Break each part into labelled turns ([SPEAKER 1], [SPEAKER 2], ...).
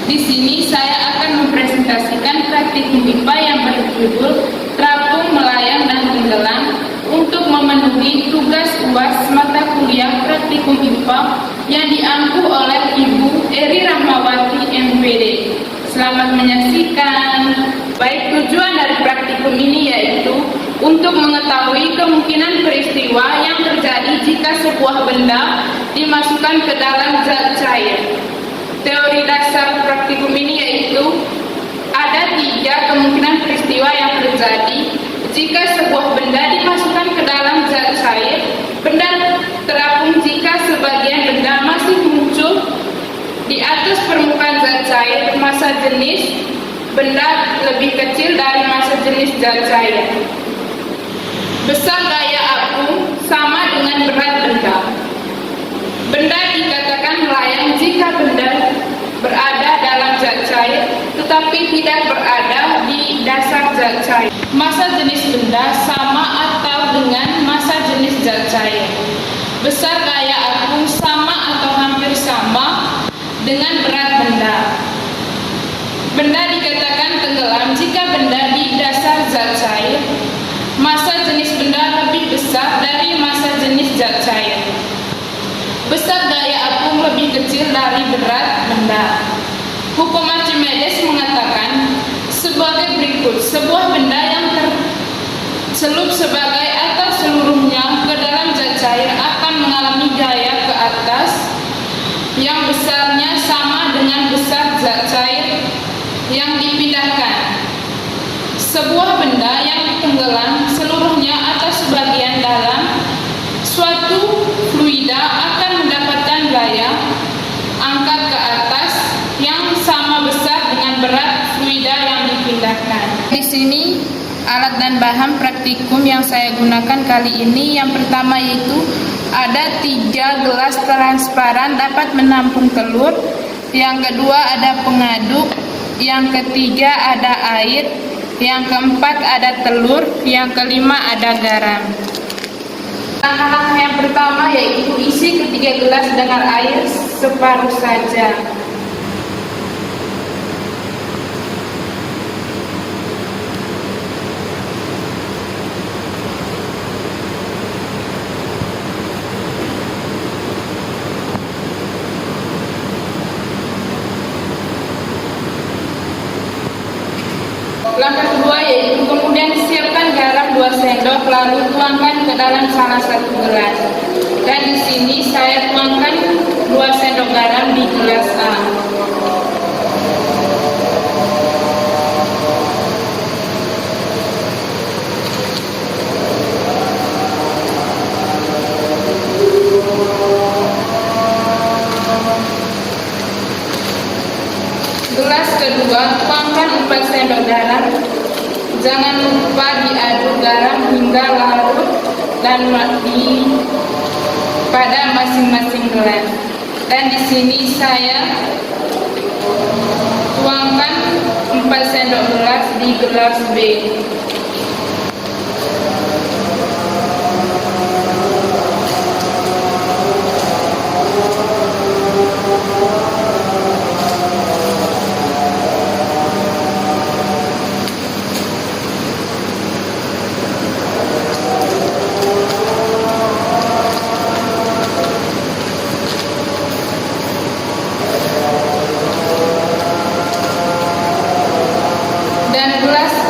[SPEAKER 1] Di sini saya akan mempresentasikan praktikum IPA yang berjudul Terapung, Melayang, dan Tenggelam untuk memenuhi tugas UAS mata kuliah praktikum IPA yang diampu oleh Ibu Eri Rahmawati MPD. Selamat menyaksikan. Baik, tujuan dari praktikum ini yaitu untuk mengetahui kemungkinan peristiwa yang terjadi jika sebuah benda dimasukkan ke dalam zat cair. Teori dasar praktikum ini yaitu ada 3 kemungkinan peristiwa yang terjadi jika sebuah benda dimasukkan ke dalam zat cair. Benda terapung jika sebagian benda masih muncul di atas permukaan zat cair. Massa jenis benda lebih kecil dari massa jenis zat cair. Besar daya apung sama dengan berat benda. Benda dikatakan melayang jika benda berada dalam zat cair tetapi tidak berada di dasar zat cair. Massa jenis benda sama atau dengan massa jenis zat cair. Besar daya apung sama atau hampir sama dengan berat benda. Benda dikatakan tenggelam jika benda di dasar zat cair. Massa jenis benda lebih besar dari massa jenis zat cair. Besar daya apung lebih kecil dari berat benda. Hukum Archimedes mengatakan sebagai berikut: sebuah benda yang tercelup sebagai atau seluruhnya ke dalam zat cair akan mengalami gaya ke atas yang besarnya sama dengan besar zat cair yang dipindahkan. Sebuah benda yang tenggelam seluruhnya atau sebagian dalam suatu fluida akan mendapatkan gaya angkat ke atas yang sama besar dengan berat fluida yang dipindahkan. Di sini alat dan bahan praktikum yang saya gunakan kali ini, yang pertama yaitu ada 3 gelas transparan dapat menampung telur. Yang kedua ada pengaduk. Yang ketiga ada air. Yang keempat ada telur. Yang kelima ada garam. Langkah yang pertama yaitu isi ketiga gelas dengan air separuh saja. Langkah kedua yaitu kemudian siapkan garam 2 sendok lalu tuangkan ke dalam salah satu gelas. Dan di sini saya tuangkan 2 sendok garam di gelas A. Gelas kedua tuangkan 4 sendok garam. Jangan lupa diaduk garam hingga larut dan mati pada masing-masing gelas. Dan di sini saya tuangkan 4 sendok gelas di gelas B.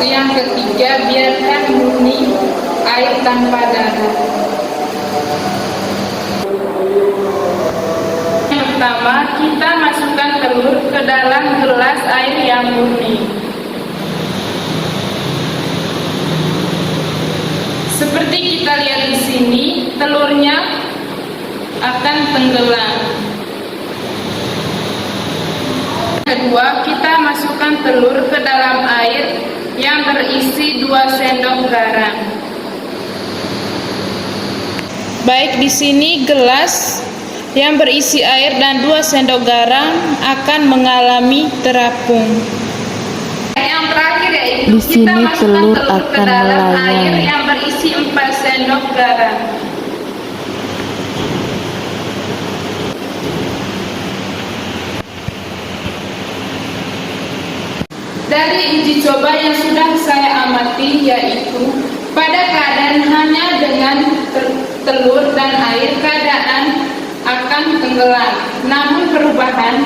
[SPEAKER 1] Yang ketiga, biarkan murni air tanpa darah. Yang pertama, kita masukkan telur ke dalam gelas air yang murni. Seperti kita lihat di sini, telurnya akan tenggelam. Kedua, kita masukkan telur ke dalam air yang berisi 2 sendok garam. Baik, di sini gelas yang berisi air dan 2 sendok garam akan mengalami terapung. Yang terakhir yaitu kita masukkan telur ke dalam air yang berisi 4 sendok garam. Dari uji coba yang sudah saya amati, yaitu pada keadaan hanya dengan telur dan air, keadaan akan tenggelam. Namun perubahan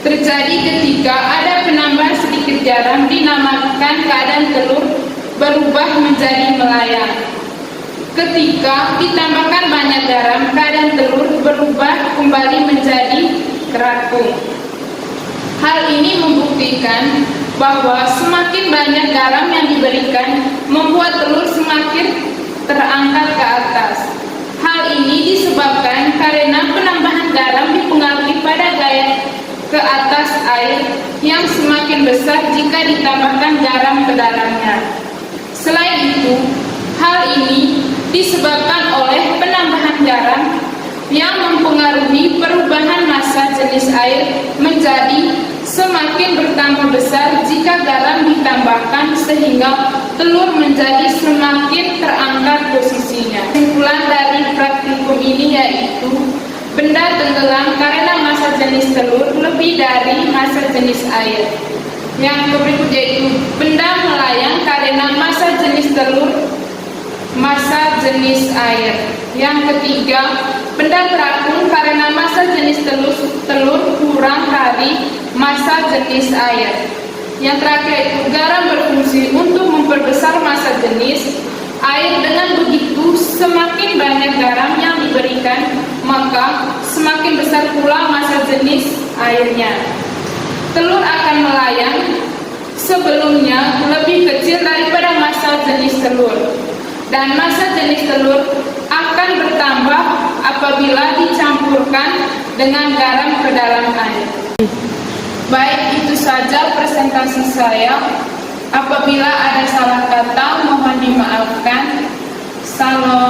[SPEAKER 1] terjadi ketika ada penambahan sedikit garam, dinamakan keadaan telur berubah menjadi melayang. Ketika ditambahkan banyak garam, keadaan telur berubah kembali menjadi kerakung. Hal ini membuktikan bahwa semakin banyak garam yang diberikan membuat telur semakin terangkat ke atas. Hal ini disebabkan karena penambahan garam dipengaruhi pada gaya ke atas air yang semakin besar jika ditambahkan garam ke dalamnya. Selain itu, hal ini disebabkan oleh penambahan garam yang mempengaruhi perubahan massa jenis air menjadi semakin bertambah besar jika garam ditambahkan, sehingga telur menjadi semakin terangkat posisinya. Kesimpulan dari praktikum ini yaitu benda tenggelam karena massa jenis telur lebih dari massa jenis air. Yang berikut yaitu benda melayang karena massa jenis telur, massa jenis air. Yang ketiga, benda terakung karena massa jenis telur kurang dari massa jenis air. Yang terakhir itu garam berfungsi untuk memperbesar massa jenis air. Dengan begitu, semakin banyak garam yang diberikan, maka semakin besar pula massa jenis airnya. Telur akan melayang sebelumnya lebih kecil daripada massa jenis telur, dan massa jenis telur akan bertambah apabila dicampurkan dengan garam ke dalam air. Baik, itu saja presentasi saya. Apabila ada salah kata, mohon dimaafkan. Salam.